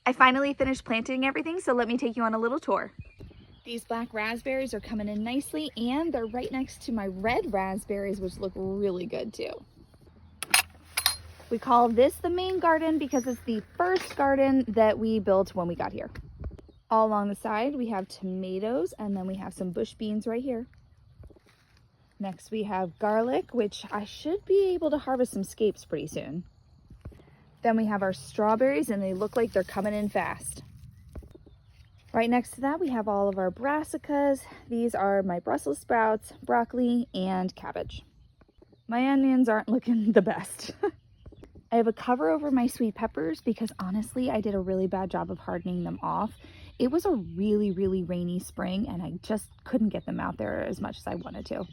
I finally finished planting everything, so let me take you on a little tour. These black raspberries are coming in nicely, and they're right next to my red raspberries, which look really good too. We call this the main garden because it's the first garden that we built when we got here. All along the side, we have tomatoes, and then we have some bush beans right here. Next, we have garlic, which I should be able to harvest some scapes pretty soon. Then we have our strawberries, and they look like they're coming in fast. Right next to that, we have all of our brassicas. These are my Brussels sprouts, broccoli, and cabbage. My onions aren't looking the best. I have a cover over my sweet peppers because honestly, I did a really bad job of hardening them off. It was a really, really rainy spring, and I just couldn't get them out there as much as I wanted to.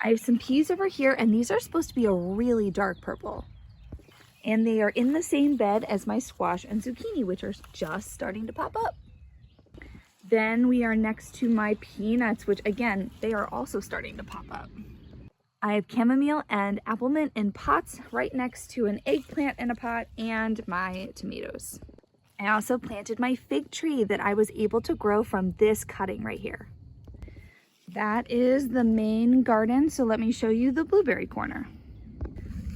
I have some peas over here, and these are supposed to be a really dark purple. And they are in the same bed as my squash and zucchini, which are just starting to pop up. Then we are next to my peanuts, which again, they are also starting to pop up. I have chamomile and apple mint in pots right next to an eggplant in a pot and my tomatoes. I also planted my fig tree that I was able to grow from this cutting right here. That is the main garden, so let me show you the blueberry corner.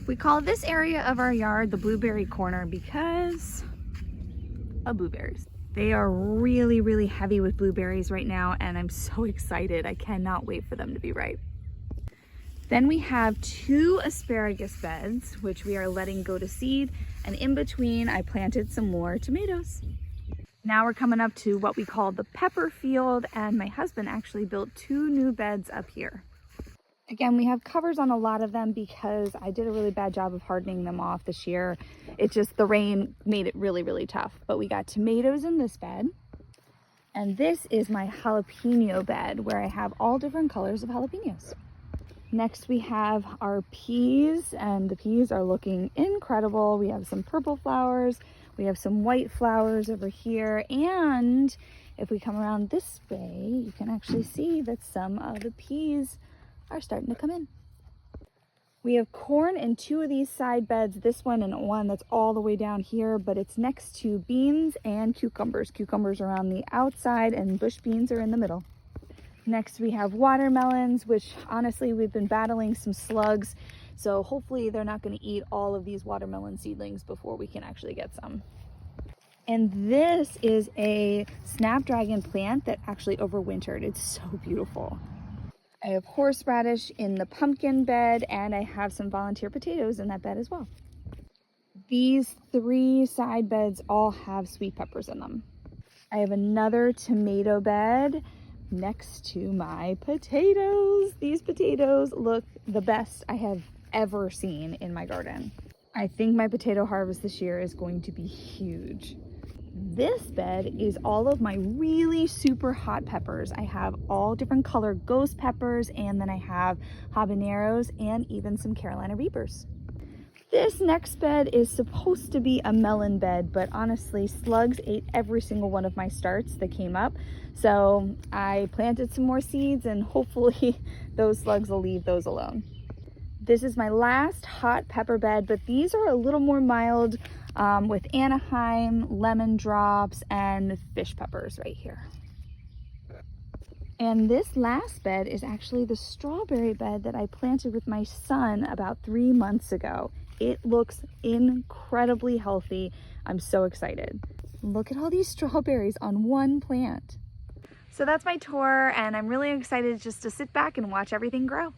We call this area of our yard the blueberry corner because of blueberries. They are really, really heavy with blueberries right now, and I'm so excited. I cannot wait for them to be ripe. Then we have 2 asparagus beds, which we are letting go to seed, and in between I planted some more tomatoes. Now we're coming up to what we call the pepper field, and my husband actually built 2 new beds up here. Again, we have covers on a lot of them because I did a really bad job of hardening them off this year. It just, the rain made it really, really tough. But we got tomatoes in this bed. And this is my jalapeno bed where I have all different colors of jalapenos. Next we have our peas, and the peas are looking incredible. We have some purple flowers, we have some white flowers over here, and if we come around this way, you can actually see that some of the peas are starting to come in. We have corn in 2 of these side beds, this one and one that's all the way down here, but it's next to beans and cucumbers. Cucumbers are on the outside and bush beans are in the middle. Next we have watermelons, which honestly we've been battling some slugs, so hopefully they're not going to eat all of these watermelon seedlings before we can actually get some. And this is a snapdragon plant that actually overwintered. It's so beautiful. I have horseradish in the pumpkin bed, and I have some volunteer potatoes in that bed as well. These 3 side beds all have sweet peppers in them. I have another tomato bed next to my potatoes. These potatoes look the best I have ever seen in my garden. I think my potato harvest this year is going to be huge. This bed is all of my really super hot peppers. I have all different color ghost peppers, and then I have habaneros and even some Carolina Reapers. This next bed is supposed to be a melon bed, but honestly, slugs ate every single one of my starts that came up. So I planted some more seeds, and hopefully those slugs will leave those alone. This is my last hot pepper bed, but these are a little more mild with Anaheim, lemon drops, and fish peppers right here. And this last bed is actually the strawberry bed that I planted with my son about 3 months ago. It looks incredibly healthy. I'm so excited. Look at all these strawberries on one plant. So that's my tour, and I'm really excited just to sit back and watch everything grow.